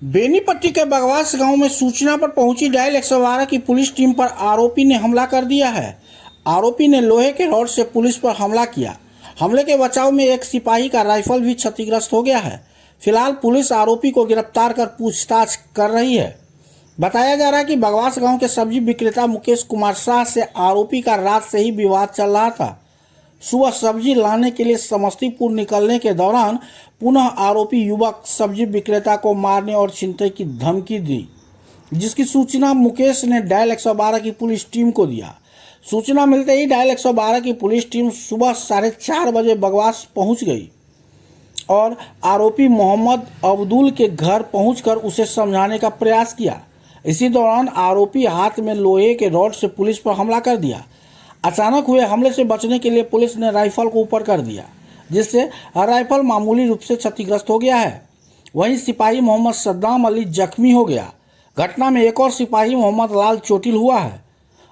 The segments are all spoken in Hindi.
बेनीपट्टी के बगवास गांव में सूचना पर पहुंची डायल 112 की पुलिस टीम पर आरोपी ने हमला कर दिया है। आरोपी ने लोहे के रॉड से पुलिस पर हमला किया। हमले के बचाव में एक सिपाही का राइफल भी क्षतिग्रस्त हो गया है। फिलहाल पुलिस आरोपी को गिरफ्तार कर पूछताछ कर रही है। बताया जा रहा है कि बगवास गांव के सब्जी विक्रेता मुकेश कुमार शाह से आरोपी का रात से ही विवाद चल रहा था। सुबह सब्जी लाने के लिए समस्तीपुर निकलने के दौरान पुनः आरोपी युवक सब्जी विक्रेता को मारने और छीनने की धमकी दी, जिसकी सूचना मुकेश ने डायल 112 की पुलिस टीम को दिया। सूचना मिलते ही डायल 112 की पुलिस टीम सुबह 4:30 बजे बगवास पहुंच गई और आरोपी मोहम्मद अब्दुल के घर पहुंचकर उसे समझाने का प्रयास किया। इसी दौरान आरोपी हाथ में लोहे के रॉड से पुलिस पर हमला कर दिया। अचानक हुए हमले से बचने के लिए पुलिस ने राइफल को ऊपर कर दिया, जिससे राइफल मामूली रूप से क्षतिग्रस्त हो गया है। वहीं सिपाही मोहम्मद सद्दाम अली जख्मी हो गया। घटना में एक और सिपाही मोहम्मद लाल चोटिल हुआ है।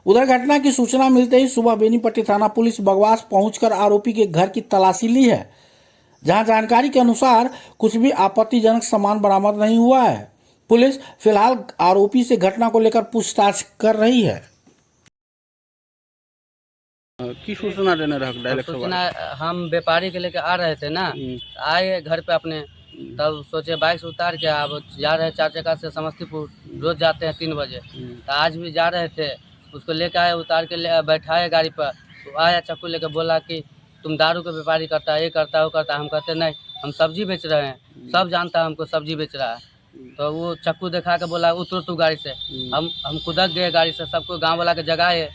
उधर घटना की सूचना मिलते ही सुबह बेनीपट्टी थाना पुलिस बगवास पहुंचकर आरोपी के घर की तलाशी ली है, जहां जानकारी के अनुसार कुछ भी आपत्तिजनक सामान बरामद नहीं हुआ है। पुलिस फिलहाल आरोपी से घटना को लेकर पूछताछ कर रही है। की सूचना देने रहा डायरेक्ट सूचना हम व्यापारी के लेके आ रहे थे ना, आए घर पे अपने, तब सोचे बाइक से उतार के अब जा रहे 4 चक्का से समस्तीपुर, रोज जाते हैं 3 बजे। तो आज भी जा रहे थे, उसको लेके आए, उतार के बैठाए गाड़ी पर। तो आया चाकू लेके, बोला कि तुम दारू के व्यापारी करता है, ये करता है, वो करता है। हम कहते नहीं, हम सब्जी बेच रहे हैं, सब जानता है हमको सब्जी बेच रहा है। तो वो चाकू दिखा के बोला उतर तू गाड़ी से। हम कुदक गए गाड़ी से, सबको गांव वाला के जगाए।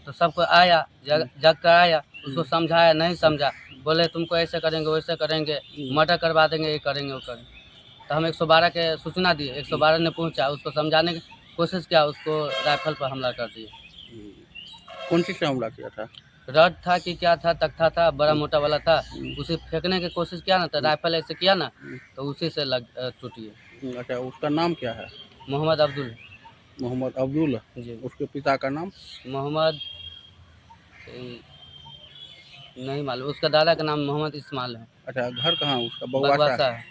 तो सबको आया, जग कर आया, उसको समझाया, नहीं समझा। बोले तुमको ऐसे करेंगे, वैसे करेंगे, मर्डर करवा देंगे, ये करेंगे, वो करेंगे। तो हम 112 के सूचना दिए, 112 ने पहुंचा, उसको समझाने की कोशिश किया, उसको राइफल पर हमला कर दिए। कौन चीज से हमला किया था? रड था कि क्या था, तख्ता था, बड़ा मोटा वाला था, उसे फेंकने की कोशिश किया ना, तो राइफल ऐसे किया ना, तो उसी से टूटी है। अच्छा, उसका नाम क्या है? मोहम्मद अब्दुल मोहम्मद अब्दुल। जी। उसके पिता का नाम? मोहम्मद नहीं मालूम, उसका दादा का नाम मोहम्मद इस्माइल है। अच्छा, घर कहाँ उसका? बगवासा है।